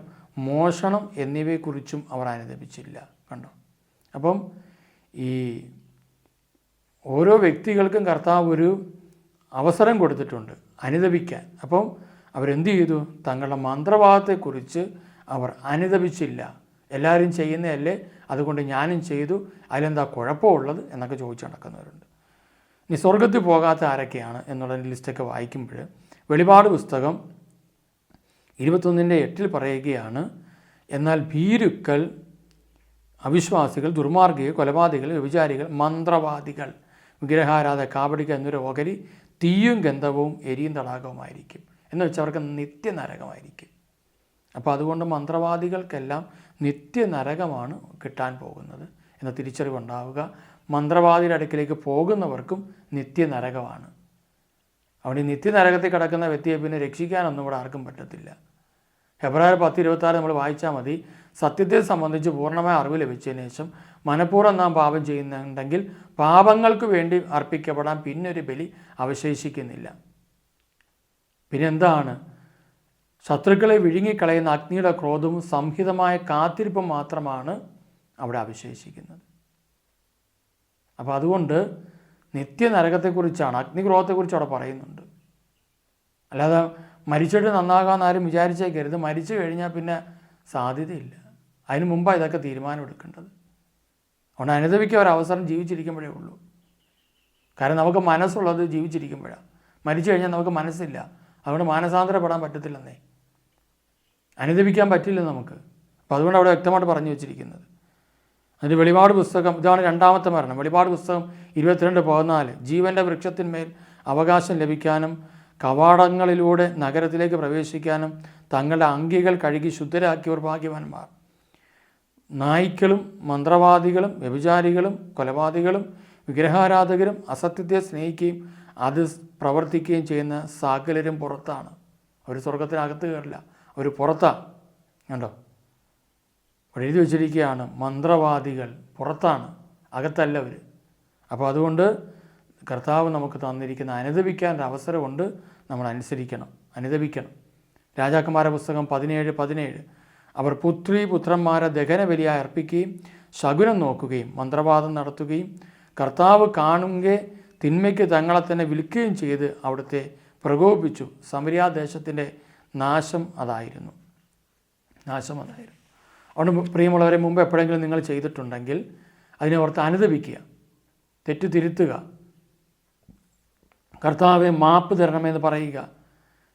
മോഷണം എന്നിവയെക്കുറിച്ചും അവർ അനുദപിച്ചില്ല. കണ്ടോ? അപ്പം ഈ ഓരോ വ്യക്തികൾക്കും കർത്താവ് ഒരു അവസരം കൊടുത്തിട്ടുണ്ട് അനുദപിക്കാൻ. അപ്പം അവരെന്ത് ചെയ്തു? തങ്ങളുടെ മന്ത്രവാദത്തെക്കുറിച്ച് അവർ അനുദപിച്ചില്ല. എല്ലാവരും ചെയ്യുന്നതല്ലേ, അതുകൊണ്ട് ഞാനും ചെയ്തു, അതിലെന്താ കുഴപ്പമുള്ളത് എന്നൊക്കെ ചോദിച്ച് നടക്കുന്നവരുണ്ട്. ഇനി സ്വർഗത്തിൽ പോകാത്ത ആരൊക്കെയാണ് എന്നുള്ള ലിസ്റ്റൊക്കെ വായിക്കുമ്പോൾ വെളിപാട് പുസ്തകം 21:8 പറയുകയാണ്, എന്നാൽ ഭീരുക്കൾ, അവിശ്വാസികൾ, ദുർമാർഗികൾ, കൊലപാതകികൾ, വ്യഭിചാരികൾ, മന്ത്രവാദികൾ, വിഗ്രഹാരാധക, കാപടിക എന്നൊരു ഓഹരി തീയും ഗന്ധവും എരിയും തടാകവുമായിരിക്കും. എന്ന് വെച്ചാൽ അവർക്ക് നിത്യനരകമായിരിക്കും. അപ്പോൾ അതുകൊണ്ട് മന്ത്രവാദികൾക്കെല്ലാം നിത്യനരകമാണ് കിട്ടാൻ പോകുന്നത് എന്ന തിരിച്ചറിവുണ്ടാവുക. മന്ത്രവാദിയുടെ അടുക്കിലേക്ക് പോകുന്നവർക്കും നിത്യനരകമാണ്. അവിടെ ഈ നിത്യനരകത്തിൽ കിടക്കുന്ന വ്യക്തിയെ പിന്നെ രക്ഷിക്കാനൊന്നും ഇവിടെ ആർക്കും പറ്റത്തില്ല. ഹെബ്രായർ 10:26 നമ്മൾ വായിച്ചാൽ മതി. സത്യത്തെ സംബന്ധിച്ച് പൂർണ്ണമായ അറിവ് ലഭിച്ചതിന് ശേഷം മനഃപൂർവ്വം നാം പാപം ചെയ്യുന്നുണ്ടെങ്കിൽ പാപങ്ങൾക്ക് വേണ്ടി അർപ്പിക്കപ്പെടാൻ പിന്നൊരു ബലി അവശേഷിക്കുന്നില്ല. പിന്നെന്താണ്? ശത്രുക്കളെ വിഴുങ്ങിക്കളയുന്ന അഗ്നിയുടെ ക്രോധവും സംഹിതമായ കാത്തിരിപ്പും മാത്രമാണ് അവിടെ അവശേഷിക്കുന്നത്. അപ്പോൾ അതുകൊണ്ട് നിത്യനരകത്തെക്കുറിച്ചാണ്, അഗ്നിക്രോധത്തെക്കുറിച്ച് അവിടെ പറയുന്നുണ്ട്. അല്ലാതെ മരിച്ചിട്ട് നന്നാകാമെന്ന് ആരും വിചാരിച്ചേക്കരുത്. മരിച്ചു കഴിഞ്ഞാൽ പിന്നെ സാധ്യതയില്ല. അതിന് മുമ്പാണ് ഇതൊക്കെ തീരുമാനമെടുക്കേണ്ടത്. അതുകൊണ്ട് അനുദപിക്കാൻ ഒരവസരം ജീവിച്ചിരിക്കുമ്പോഴേ ഉള്ളൂ. കാരണം നമുക്ക് മനസ്സുള്ളത് ജീവിച്ചിരിക്കുമ്പോഴാണ്. മരിച്ചു കഴിഞ്ഞാൽ നമുക്ക് മനസ്സില്ല. അതുകൊണ്ട് മാനസാന്തരപ്പെടാൻ പറ്റത്തില്ലെന്നേ, അനുദപിക്കാൻ പറ്റില്ല നമുക്ക്. അപ്പോൾ അതുകൊണ്ട് അവിടെ വ്യക്തമായിട്ട് പറഞ്ഞു വെച്ചിരിക്കുന്നത്. അതിൻ്റെ വെളിപാട് പുസ്തകം, ഇതാണ് 2ാമത്തെ മരണം. വെളിപാട് പുസ്തകം 22:14 ജീവൻ്റെ വൃക്ഷത്തിന്മേൽ അവകാശം ലഭിക്കാനും കവാടങ്ങളിലൂടെ നഗരത്തിലേക്ക് പ്രവേശിക്കാനും തങ്ങളുടെ അങ്കികൾ കഴുകി ശുദ്ധരാക്കിയവർ ഭാഗ്യവാന്മാർ. നായ്ക്കളും മന്ത്രവാദികളും വ്യഭിചാരികളും കൊലപാതകികളും വിഗ്രഹാരാധകരും അസത്യത്തെ സ്നേഹിക്കുകയും അത് പ്രവർത്തിക്കുകയും ചെയ്യുന്ന സകലരും പുറത്താണ്. അവർ സ്വർഗത്തിനകത്ത് കയറില്ല, അവർ പുറത്താണ്. കണ്ടോ? അവിടെ എഴുതി വച്ചിരിക്കുകയാണ്, മന്ത്രവാദികൾ പുറത്താണ്, അകത്തല്ല അവർ. അപ്പോൾ അതുകൊണ്ട് കർത്താവ് നമുക്ക് തന്നിരിക്കുന്ന അനുദപിക്കാൻ അവസരമുണ്ട്. നമ്മൾ അനുദപിക്കണം. രാജാക്കന്മാരുടെ പുസ്തകം 17:17 അവർ പുത്രന്മാരെ ദഹനബലിയായി അർപ്പിക്കുകയും ശകുനം നോക്കുകയും മന്ത്രവാദം നടത്തുകയും കർത്താവ് കാണുകെ തിന്മയ്ക്ക് തങ്ങളെ തന്നെ വിൽക്കുകയും ചെയ്ത് അവിടുത്തെ പ്രകോപിപ്പിച്ചു. സമരിയാദേശത്തിൻ്റെ നാശം അതായിരുന്നു. അതുകൊണ്ട് പ്രിയമുള്ളവരെ, മുമ്പ് എപ്പോഴെങ്കിലും നിങ്ങൾ ചെയ്തിട്ടുണ്ടെങ്കിൽ അതിനെ ഓർത്ത് അനുദപിക്കുക, തെറ്റ് തിരുത്തുക, കർത്താവെ മാപ്പ് തരണമെന്ന് പറയുക.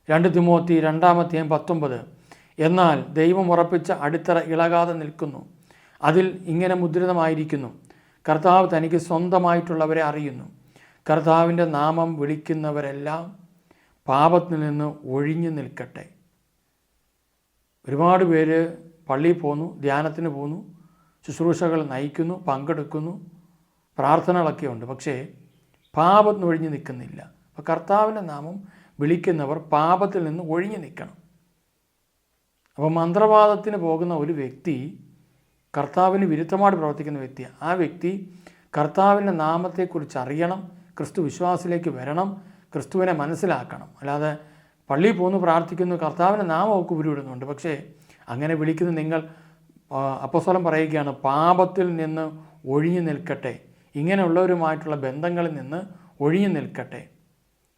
2 തിമോത്തി 2:19 എന്നാൽ ദൈവം ഉറപ്പിച്ച അടിത്തറ ഇളകാതെ നിൽക്കുന്നു, അതിൽ ഇങ്ങനെ മുദ്രിതമായിരിക്കുന്നു, കർത്താവ് തനിക്ക് സ്വന്തമായിട്ടുള്ളവരെ അറിയുന്നു, കർത്താവിൻ്റെ നാമം വിളിക്കുന്നവരെല്ലാം പാപത്തിൽ നിന്ന് ഒഴിഞ്ഞു നിൽക്കട്ടെ. ഒരുപാട് പേര് പള്ളിയിൽ പോകുന്നു, ധ്യാനത്തിന് പോകുന്നു, ശുശ്രൂഷകൾ നയിക്കുന്നു, പങ്കെടുക്കുന്നു, പ്രാർത്ഥനകളൊക്കെ ഉണ്ട്. പക്ഷേ പാപത്തിന് ഒഴിഞ്ഞു നിൽക്കുന്നില്ല. അപ്പോൾ കർത്താവിൻ്റെ നാമം വിളിക്കുന്നവർ പാപത്തിൽ നിന്ന് ഒഴിഞ്ഞു നിൽക്കണം. അപ്പോൾ മന്ത്രവാദത്തിന് പോകുന്ന ഒരു വ്യക്തി കർത്താവിന് വിരുദ്ധമായിട്ട് പ്രവർത്തിക്കുന്ന വ്യക്തിയാണ്. ആ വ്യക്തി കർത്താവിൻ്റെ നാമത്തെക്കുറിച്ച് അറിയണം, ക്രിസ്തു വിശ്വാസത്തിലേക്ക് വരണം, ക്രിസ്തുവിനെ മനസ്സിലാക്കണം. അല്ലാതെ പള്ളിയിൽ പോകുന്നു, പ്രാർത്ഥിക്കുന്നു, കർത്താവിൻ്റെ നാമമൊക്കെ ഉരുവിടുന്നുണ്ട്. പക്ഷേ അങ്ങനെ വിളിക്കുന്ന നിങ്ങൾ, അപ്പോസ്തലൻ പറയുകയാണ്, പാപത്തിൽ നിന്ന് ഒഴിഞ്ഞു നിൽക്കട്ടെ, ഇങ്ങനെയുള്ളവരുമായിട്ടുള്ള ബന്ധങ്ങളിൽ നിന്ന് ഒഴിഞ്ഞു നിൽക്കട്ടെ.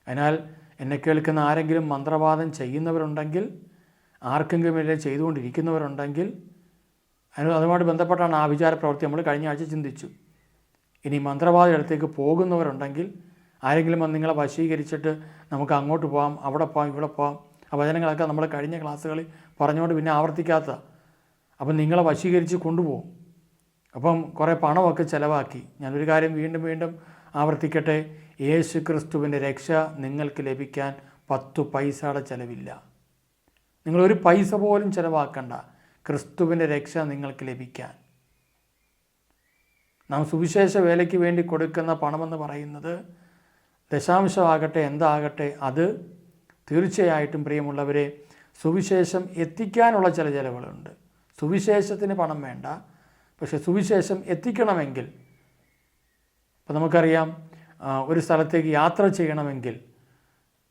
അതിനാൽ എന്നെ കേൾക്കുന്ന ആരെങ്കിലും മന്ത്രവാദം ചെയ്യുന്നവരുണ്ടെങ്കിൽ, ആർക്കെങ്കിലും ഇല്ല ചെയ്തുകൊണ്ടിരിക്കുന്നവരുണ്ടെങ്കിൽ, അതുമായിട്ട് ബന്ധപ്പെട്ടാണ് ആ വിചാര പ്രവൃത്തി നമ്മൾ കഴിഞ്ഞ ആഴ്ച ചിന്തിച്ചു. ഇനി മന്ത്രവാദ ഇടത്തേക്ക് പോകുന്നവരുണ്ടെങ്കിൽ, ആരെങ്കിലും വന്ന് നിങ്ങളെ വശീകരിച്ചിട്ട് നമുക്ക് അങ്ങോട്ട് പോകാം, അവിടെ പോകാം, ഇവിടെ പോകാം, ആ വചനങ്ങളൊക്കെ നമ്മൾ കഴിഞ്ഞ ക്ലാസ്സുകളിൽ പറഞ്ഞുകൊണ്ട് പിന്നെ ആവർത്തിക്കാത്ത, അപ്പം നിങ്ങളെ വശീകരിച്ച് കൊണ്ടുപോകും. അപ്പം കുറേ പണമൊക്കെ ചിലവാക്കി. ഞാനൊരു കാര്യം വീണ്ടും വീണ്ടും ആവർത്തിക്കട്ടെ, യേശു ക്രിസ്തുവിൻ്റെ രക്ഷ നിങ്ങൾക്ക് ലഭിക്കാൻ 10 പൈസയുടെ ചിലവില്ല. നിങ്ങളൊരു പൈസ പോലും ചിലവാക്കണ്ട, ക്രിസ്തുവിൻ്റെ രക്ഷ നിങ്ങൾക്ക് ലഭിക്കാൻ. നാം സുവിശേഷ വേലയ്ക്ക് വേണ്ടി കൊടുക്കുന്ന പണമെന്ന് പറയുന്നത് ദശാംശമാകട്ടെ എന്താകട്ടെ, അത് തീർച്ചയായിട്ടും പ്രിയമുള്ളവരെ സുവിശേഷം എത്തിക്കാനുള്ള ചില ചിലവുകളുണ്ട്. സുവിശേഷത്തിന് പണം വേണ്ട, പക്ഷെ സുവിശേഷം എത്തിക്കണമെങ്കിൽ, ഇപ്പം നമുക്കറിയാം ഒരു സ്ഥലത്തേക്ക് യാത്ര ചെയ്യണമെങ്കിൽ,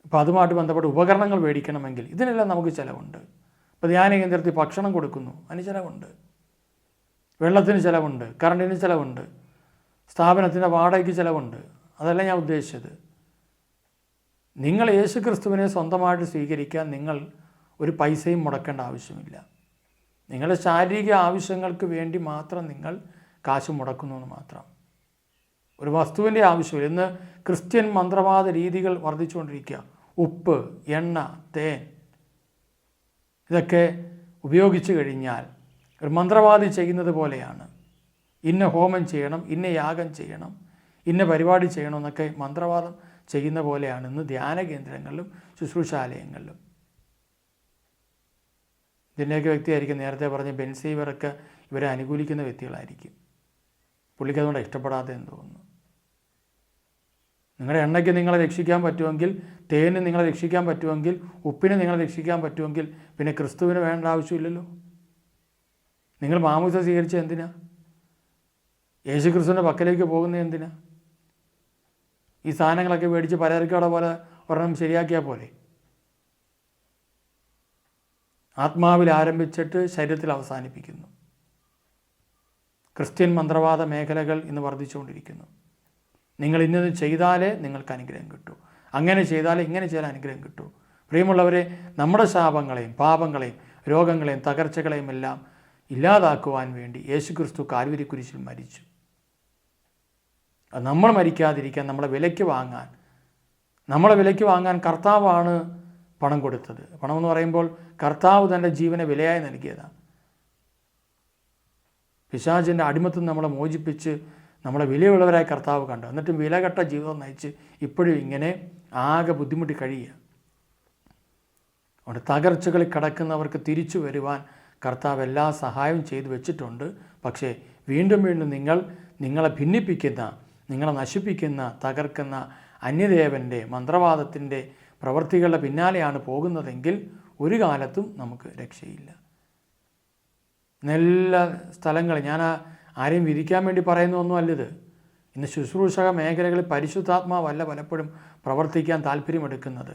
ഇപ്പോൾ അതുമായിട്ട് ബന്ധപ്പെട്ട ഉപകരണങ്ങൾ മേടിക്കണമെങ്കിൽ ഇതിനെല്ലാം നമുക്ക് ചിലവുണ്ട്. ഇപ്പോൾ ധ്യാന കേന്ദ്രത്തിൽ ഭക്ഷണം കൊടുക്കുന്നു, അതിന് ചിലവുണ്ട്. വെള്ളത്തിന് ചിലവുണ്ട്, കറണ്ടിന് ചിലവുണ്ട്, സ്ഥാപനത്തിൻ്റെ വാടകയ്ക്ക് ചിലവുണ്ട്. അതല്ല ഞാൻ ഉദ്ദേശിച്ചത്. നിങ്ങൾ യേശു ക്രിസ്തുവിനെ സ്വന്തമായിട്ട് സ്വീകരിക്കാൻ നിങ്ങൾ ഒരു പൈസയും മുടക്കേണ്ട ആവശ്യമില്ല. നിങ്ങളുടെ ശാരീരിക ആവശ്യങ്ങൾക്ക് വേണ്ടി മാത്രം നിങ്ങൾ കാശ് മുടക്കുന്നു എന്ന് മാത്രം. ഒരു വസ്തുവിൻ്റെ ആവശ്യമില്ല. ഇന്ന് ക്രിസ്ത്യൻ മന്ത്രവാദ രീതികൾ വർദ്ധിച്ചുകൊണ്ടിരിക്കുക. ഉപ്പ്, എണ്ണ, തേൻ ഇതൊക്കെ ഉപയോഗിച്ച് കഴിഞ്ഞാൽ ഒരു മന്ത്രവാദി ചെയ്യുന്നത് പോലെയാണ്. ഇന്ന ഹോമം ചെയ്യണം, ഇന്ന യാഗം ചെയ്യണം, ഇന്ന പരിപാടി ചെയ്യണമെന്നൊക്കെ മന്ത്രവാദം ചെയ്യുന്ന പോലെയാണ് ഇന്ന് ധ്യാന കേന്ദ്രങ്ങളിലും ശുശ്രൂഷാലയങ്ങളിലും. ഇതിൻ്റെയൊക്കെ വ്യക്തിയായിരിക്കും നേരത്തെ പറഞ്ഞ ബെൻസീവറൊക്കെ ഇവരെ അനുകൂലിക്കുന്ന വ്യക്തികളായിരിക്കും. പുള്ളിക്ക് അതുകൊണ്ട് ഇഷ്ടപ്പെടാത്തതെന്ന് തോന്നുന്നു. നിങ്ങളുടെ എണ്ണയ്ക്ക് നിങ്ങളെ രക്ഷിക്കാൻ പറ്റുമെങ്കിൽ, തേന് നിങ്ങളെ രക്ഷിക്കാൻ പറ്റുമെങ്കിൽ, ഉപ്പിനെ നിങ്ങളെ രക്ഷിക്കാൻ പറ്റുമെങ്കിൽ പിന്നെ ക്രിസ്തുവിന് വേണ്ട ആവശ്യമില്ലല്ലോ. നിങ്ങൾ മാമോദിസ സ്വീകരിച്ചത് എന്തിനാ? യേശു ക്രിസ്തുവിൻ്റെ പക്കലേക്ക് പോകുന്നത് എന്തിനാ? ഈ സാധനങ്ങളൊക്കെ മേടിച്ച് പലചരക്കട പോലെ ഒരെണ്ണം ശരിയാക്കിയാൽ പോലെ. ആത്മാവിൽ ആരംഭിച്ചിട്ട് ശരീരത്തിൽ അവസാനിപ്പിക്കുന്നു. ക്രിസ്ത്യൻ മന്ത്രവാദ മേഖലകൾ ഇന്ന് വർദ്ധിച്ചുകൊണ്ടിരിക്കുന്നു. നിങ്ങൾ ഇന്നത് ചെയ്താലേ നിങ്ങൾക്ക് അനുഗ്രഹം കിട്ടൂ, അങ്ങനെ ചെയ്താലേ ഇങ്ങനെ ചെയ്യാൻ അനുഗ്രഹം കിട്ടൂ. പ്രിയമുള്ളവരെ, നമ്മുടെ ശാപങ്ങളെയും പാപങ്ങളെയും രോഗങ്ങളെയും തകർച്ചകളെയും എല്ലാം ഇല്ലാതാക്കുവാൻ വേണ്ടി യേശുക്രിസ്തു കാൽവരി കുരിശിൽ മരിച്ചു. അത് നമ്മൾ മരിക്കാതിരിക്കാൻ, നമ്മളെ വിലയ്ക്ക് വാങ്ങാൻ കർത്താവാണ് പണം കൊടുത്തത്. പണമെന്ന് പറയുമ്പോൾ കർത്താവ് തൻ്റെ ജീവനെ വിലയായി നൽകിയതാണ്. പിശാചിൻ്റെ അടിമത്തിൽ നമ്മളെ മോചിപ്പിച്ച് നമ്മളെ വിലയുള്ളവരായി കർത്താവ് കണ്ടു. എന്നിട്ടും വിലകെട്ട ജീവിതം നയിച്ച് ഇപ്പോഴും ഇങ്ങനെ ആകെ ബുദ്ധിമുട്ടി കഴിയുക. അവിടെ തകർച്ചകളിൽ കിടക്കുന്നവർക്ക് തിരിച്ചു വരുവാൻ കർത്താവ് എല്ലാ സഹായവും ചെയ്തു വെച്ചിട്ടുണ്ട്. പക്ഷേ വീണ്ടും വീണ്ടും നിങ്ങളെ ഭിന്നിപ്പിക്കുന്ന, നിങ്ങളെ നശിപ്പിക്കുന്ന, തകർക്കുന്ന അന്യദേവൻ്റെ മന്ത്രവാദത്തിൻ്റെ പ്രവൃത്തികളുടെ പിന്നാലെയാണ് പോകുന്നതെങ്കിൽ ഒരു കാലത്തും നമുക്ക് രക്ഷയില്ല. എല്ലാ സ്ഥലങ്ങളിൽ ഞാൻ ആരെയും വിധിക്കാൻ വേണ്ടി പറയുന്നതൊന്നും അല്ലിത്. ഇന്ന് ശുശ്രൂഷക മേഖലകളിൽ പരിശുദ്ധാത്മാവല്ല പലപ്പോഴും പ്രവർത്തിക്കാൻ താല്പര്യമെടുക്കുന്നത്.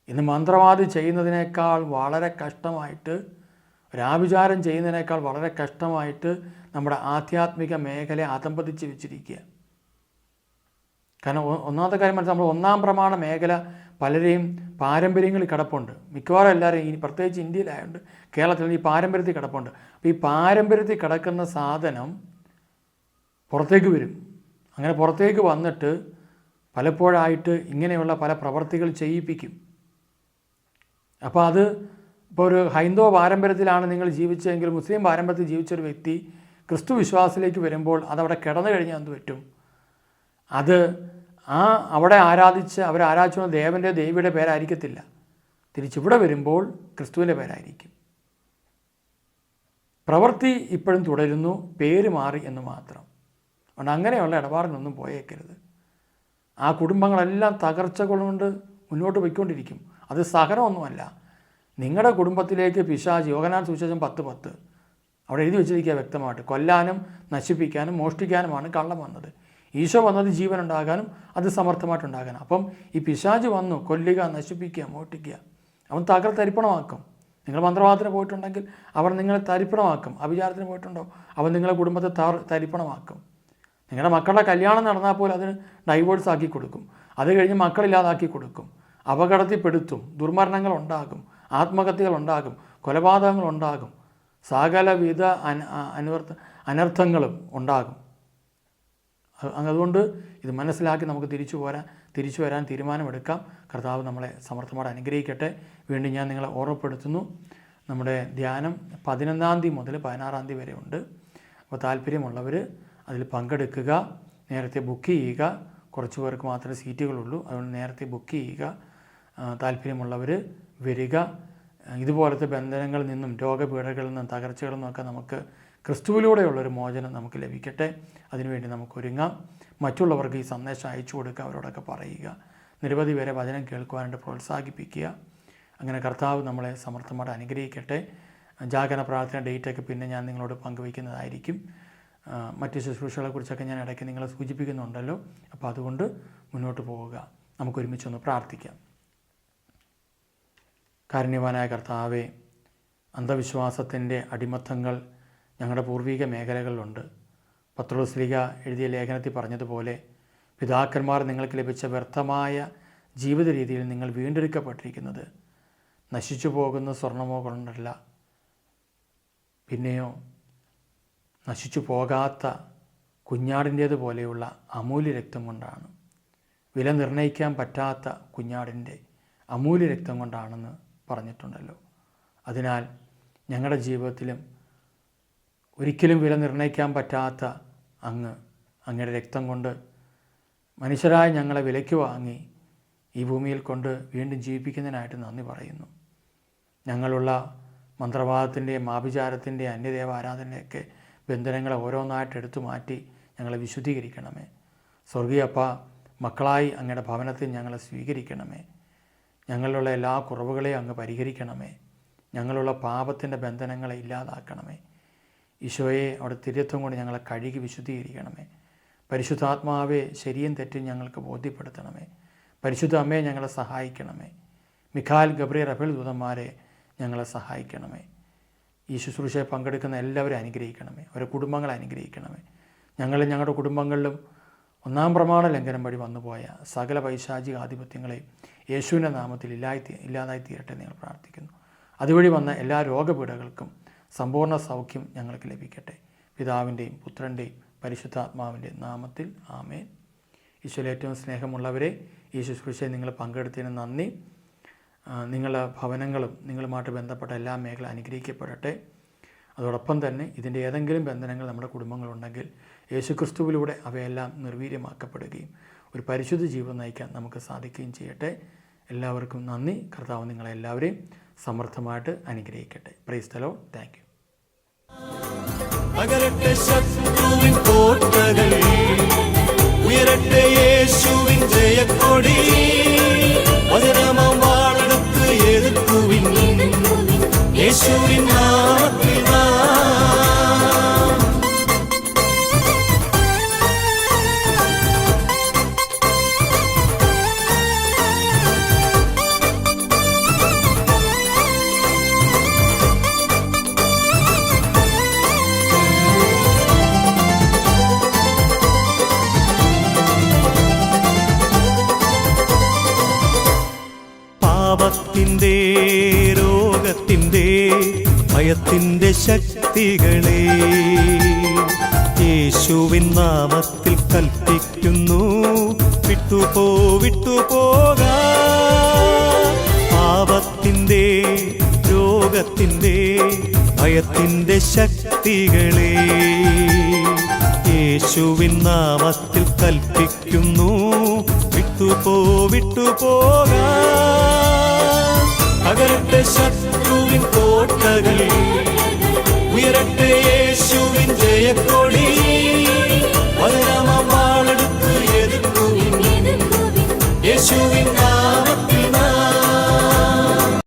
ഇന്ന് മന്ത്രവാദി ചെയ്യുന്നതിനേക്കാൾ വളരെ കഷ്ടമായിട്ട്, ഒരാഭിചാരം ചെയ്യുന്നതിനേക്കാൾ വളരെ കഷ്ടമായിട്ട് നമ്മുടെ ആധ്യാത്മിക മേഖലയെ അധംപതിച്ച് വെച്ചിരിക്കുക. കാരണം ഒന്നാമത്തെ കാര്യം മനസ്സിൽ, നമ്മൾ ഒന്നാം പ്രമാണ മേഖല പലരെയും പാരമ്പര്യങ്ങളിൽ കിടപ്പുണ്ട്. മിക്കവാറും എല്ലാവരും പ്രത്യേകിച്ച് ഇന്ത്യയിലായതുകൊണ്ട് കേരളത്തിൽ ഈ പാരമ്പര്യത്തിൽ കിടപ്പുണ്ട്. അപ്പോൾ ഈ പാരമ്പര്യത്തിൽ കിടക്കുന്ന സാധനം പുറത്തേക്ക് വരും. അങ്ങനെ പുറത്തേക്ക് വന്നിട്ട് പലപ്പോഴായിട്ട് ഇങ്ങനെയുള്ള പല പ്രവർത്തികൾ ചെയ്യിപ്പിക്കും. അപ്പോൾ അത് ഇപ്പോൾ ഒരു ഹൈന്ദവ പാരമ്പര്യത്തിലാണ് നിങ്ങൾ ജീവിച്ചതെങ്കിൽ, മുസ്ലിം പാരമ്പര്യത്തിൽ ജീവിച്ചൊരു വ്യക്തി ക്രിസ്തു വിശ്വാസത്തിലേക്ക് വരുമ്പോൾ അതവിടെ കിടന്നു കഴിഞ്ഞാൽ എന്ത് പറ്റും? അത് അവിടെ അവരാരാധിച്ചുന്ന ദേവിയുടെ പേരായിരിക്കത്തില്ല. തിരിച്ചിവിടെ വരുമ്പോൾ ക്രിസ്തുവിൻ്റെ പേരായിരിക്കും. പ്രവൃത്തി ഇപ്പോഴും തുടരുന്നു, പേര് മാറി എന്ന് മാത്രം. അതുകൊണ്ട് അങ്ങനെയുള്ള ഇടപാടിനൊന്നും പോയേക്കരുത്. ആ കുടുംബങ്ങളെല്ലാം തകർച്ച കൊണ്ട് മുന്നോട്ട് പോയിക്കൊണ്ടിരിക്കും. അത് സഹനമൊന്നുമല്ല. നിങ്ങളുടെ കുടുംബത്തിലേക്ക് പിശാച്, യോഹന്നാൻ സുവിശേഷം 10:10 അവിടെ എഴുതി വെച്ചിരിക്കുക വ്യക്തമായിട്ട്, കൊല്ലാനും നശിപ്പിക്കാനും മോഷ്ടിക്കാനുമാണ് കള്ളം വന്നത്. ഈശോ വന്നത് ജീവൻ ഉണ്ടാകാനും അത് സമർത്ഥമായിട്ടുണ്ടാകാനും. അപ്പം ഈ പിശാച് വന്നു കൊല്ലുക, നശിപ്പിക്കുക, മോഷ്ടിക്കുക. അവൻ തരിപ്പണമാക്കും. നിങ്ങൾ മന്ത്രവാദത്തിന് പോയിട്ടുണ്ടെങ്കിൽ അവൻ നിങ്ങളെ തരിപ്പണമാക്കും. അഭിചാരത്തിന് പോയിട്ടുണ്ടോ, അവൻ നിങ്ങളെ കുടുംബത്തെ തരിപ്പണമാക്കും. നിങ്ങളുടെ മക്കളുടെ കല്യാണം നടന്നാൽ പോലും അതിന് ഡൈവോഴ്സ് ആക്കി കൊടുക്കും. അത് കഴിഞ്ഞ് മക്കളില്ലാതാക്കി കൊടുക്കും. അപകടത്തിൽപ്പെടുത്തും. ദുർമരണങ്ങൾ ഉണ്ടാകും, ആത്മഹത്യകൾ ഉണ്ടാകും, കൊലപാതകങ്ങൾ ഉണ്ടാകും, സകലവിധ അനർത്ഥങ്ങളും ഉണ്ടാകും. അതുകൊണ്ട് ഇത് മനസ്സിലാക്കി നമുക്ക് തിരിച്ചു വരാൻ തീരുമാനമെടുക്കാം. കർത്താവ് നമ്മളെ സമർത്ഥമായി അനുഗ്രഹിക്കട്ടെ. വീണ്ടും ഞാൻ നിങ്ങളെ ഓർമ്മപ്പെടുത്തുന്നു, നമ്മുടെ ധ്യാനം 11-ാം തീയതി മുതൽ 16-ാം തീയതി വരെ ഉണ്ട്. അപ്പോൾ താല്പര്യമുള്ളവർ അതിൽ പങ്കെടുക്കുക. നേരത്തെ ബുക്ക് ചെയ്യുക. കുറച്ച് പേർക്ക് മാത്രമേ സീറ്റുകളുള്ളൂ. അതുകൊണ്ട് നേരത്തെ ബുക്ക് ചെയ്യുക. താല്പര്യമുള്ളവർ വരിക. ഇതുപോലത്തെ ബന്ധനങ്ങളിൽ നിന്നും രോഗപീഠകളിൽ നിന്നും തകർച്ചകളിൽ നിന്നൊക്കെ നമുക്ക് ക്രിസ്തുവിലൂടെയുള്ളൊരു മോചനം നമുക്ക് ലഭിക്കട്ടെ. അതിനുവേണ്ടി നമുക്ക് ഒരുങ്ങാം. മറ്റുള്ളവർക്ക് ഈ സന്ദേശം അയച്ചു കൊടുക്കുക, അവരോടൊക്കെ പറയുക. നിരവധി പേരെ വചനം കേൾക്കുവാനായിട്ട് പ്രോത്സാഹിപ്പിക്കുക. അങ്ങനെ കർത്താവ് നമ്മളെ സമർത്ഥമായിട്ട് അനുഗ്രഹിക്കട്ടെ. ജാഗരണ പ്രാർത്ഥന ഡേറ്റൊക്കെ പിന്നെ ഞാൻ നിങ്ങളോട് പങ്കുവയ്ക്കുന്നതായിരിക്കും. മറ്റ് ശുശ്രൂഷകളെക്കുറിച്ചൊക്കെ ഞാൻ ഇടയ്ക്ക് നിങ്ങളെ സൂചിപ്പിക്കുന്നുണ്ടല്ലോ. അപ്പോൾ അതുകൊണ്ട് മുന്നോട്ട് പോവുക. നമുക്കൊരുമിച്ചൊന്ന് പ്രാർത്ഥിക്കാം. കാരുണ്യവാനായ കർത്താവേ, അന്ധവിശ്വാസത്തിൻ്റെ അടിമത്തങ്ങൾ ഞങ്ങളുടെ പൂർവിക മേഖലകളിലുണ്ട്. പത്രോസ്ലീഹ എഴുതിയ ലേഖനത്തിൽ പറഞ്ഞതുപോലെ, പിതാക്കന്മാർ നിങ്ങൾക്ക് ലഭിച്ച വ്യർത്ഥമായ ജീവിത രീതിയിൽ നിങ്ങൾ വീണ്ടെടുക്കപ്പെട്ടിരിക്കുന്നത് നശിച്ചു പോകുന്ന സ്വർണ്ണമോ കൊണ്ടല്ല, പിന്നെയോ നശിച്ചു പോകാത്ത കുഞ്ഞാടിൻ്റേതുപോലെയുള്ള അമൂല്യ രക്തം കൊണ്ടാണ്. വില നിർണ്ണയിക്കാൻ പറ്റാത്ത കുഞ്ഞാടിൻ്റെ അമൂല്യ രക്തം കൊണ്ടാണെന്ന് പറഞ്ഞിട്ടുണ്ടല്ലോ. അതിനാൽ ഞങ്ങളുടെ ജീവിതത്തിലും ഒരിക്കലും വില നിർണ്ണയിക്കാൻ പറ്റാത്ത അങ്ങയുടെ രക്തം കൊണ്ട് മനുഷ്യരായ ഞങ്ങളെ വിലയ്ക്ക് വാങ്ങി ഈ ഭൂമിയിൽ കൊണ്ട് വീണ്ടും ജീവിപ്പിക്കുന്നതിനായിട്ട് നന്ദി പറയുന്നു. ഞങ്ങളുള്ള മന്ത്രവാദത്തിൻ്റെയും ആഭിചാരത്തിൻ്റെയും അന്യദേവ ആരാധനയൊക്കെ ബന്ധനങ്ങളെ ഓരോന്നായിട്ട് എടുത്തു മാറ്റി ഞങ്ങളെ വിശുദ്ധീകരിക്കണമേ. സ്വർഗീയപ്പ, മക്കളായി അങ്ങയുടെ ഭവനത്തിൽ ഞങ്ങളെ സ്വീകരിക്കണമേ. ഞങ്ങളിലുള്ള എല്ലാ കുറവുകളെയും അങ്ങ് പരിഹരിക്കണമേ. ഞങ്ങളുള്ള പാപത്തിൻ്റെ ബന്ധനങ്ങളെ ഇല്ലാതാക്കണമേ. ഈശോയെ, അവിടെ തിരുത്വം കൊണ്ട് ഞങ്ങളെ കഴുകി വിശുദ്ധീകരിക്കണമേ. പരിശുദ്ധാത്മാവെ, ശരിയും തെറ്റും ഞങ്ങൾക്ക് ബോധ്യപ്പെടുത്തണമേ. പരിശുദ്ധ അമ്മയെ ഞങ്ങളെ സഹായിക്കണമേ. മിഖാൽ, ഗബ്രിയേൽ, റഫേൽ ദൂതന്മാരെ ഞങ്ങളെ സഹായിക്കണമേ. ഈ ശുശ്രൂഷയെ പങ്കെടുക്കുന്ന എല്ലാവരും അനുഗ്രഹിക്കണമേ. അവരുടെ കുടുംബങ്ങളെ അനുഗ്രഹിക്കണമേ. ഞങ്ങളുടെ കുടുംബങ്ങളിലും 1-ാം പ്രമാണ ലംഘനം വഴി വന്നുപോയ സകല പൈശാചിക ആധിപത്യങ്ങളെയും യേശുവിൻ്റെ നാമത്തിൽ ഇല്ലാതായി തീരട്ടെ നിങ്ങൾ പ്രാർത്ഥിക്കുന്നു. അതുവഴി വന്ന എല്ലാ രോഗപീഠകൾക്കും സമ്പൂർണ്ണ സൗഖ്യം ഞങ്ങൾക്ക് ലഭിക്കട്ടെ. പിതാവിൻ്റെയും പുത്രൻ്റെയും പരിശുദ്ധാത്മാവിൻ്റെയും നാമത്തിൽ ആമേൻ. ഈശോയിൽ ഏറ്റവും സ്നേഹമുള്ളവരെ, ഈ ശുശ്രൂഷയിൽ നിങ്ങൾ പങ്കെടുത്തതിന് നന്ദി. നിങ്ങളുടെ ഭവനങ്ങളും നിങ്ങളുമായിട്ട് ബന്ധപ്പെട്ട എല്ലാ മേഖല അനുഗ്രഹിക്കപ്പെടട്ടെ. അതോടൊപ്പം തന്നെ ഇതിൻ്റെ ഏതെങ്കിലും ബന്ധനങ്ങൾ നമ്മുടെ കുടുംബങ്ങളുണ്ടെങ്കിൽ യേശുക്രിസ്തുവിലൂടെ അവയെല്ലാം നിർവീര്യമാക്കപ്പെടുകയും ഒരു പരിശുദ്ധ ജീവിതം നയിക്കാൻ നമുക്ക് സാധിക്കുകയും ചെയ്യട്ടെ. എല്ലാവർക്കും നന്ദി. കർത്താവ് നിങ്ങളെല്ലാവരെയും സമർത്ഥമായിട്ട് അനുഗ്രഹിക്കട്ടെ. Praise the Lord. Thank you. അകലട്ടെ ശത്രുവിൻ കോട്ടകൾ, ഉയരട്ടെ യേശുവിൻ ജയക്കൊടി. വചനമാം വാളെടുത്ത് എതിർക്കുവിൻ, യേശുവിൻ നാമത്തിൽ പാപത്തിൻ്റെ രോഗത്തിൻ്റെ ഭയത്തിൻ്റെ ശക്തികളെ യേശുവിൻ നാമത്തിൽ കൽപ്പിക്കുന്നു, വിട്ടുപോകാ. പാപത്തിൻ്റെ രോഗത്തിൻ്റെ ഭയത്തിൻ്റെ ശക്തികളെ യേശുവിൻ നാമത്തിൽ കൽപ്പിക്കുന്നു, വിട്ടുപോകാൻ. അകലത്തെ ശത്രുവിൻ കോട്ടകൾ, ഉയരട്ടെ യേശുവിൻ ജയക്കോ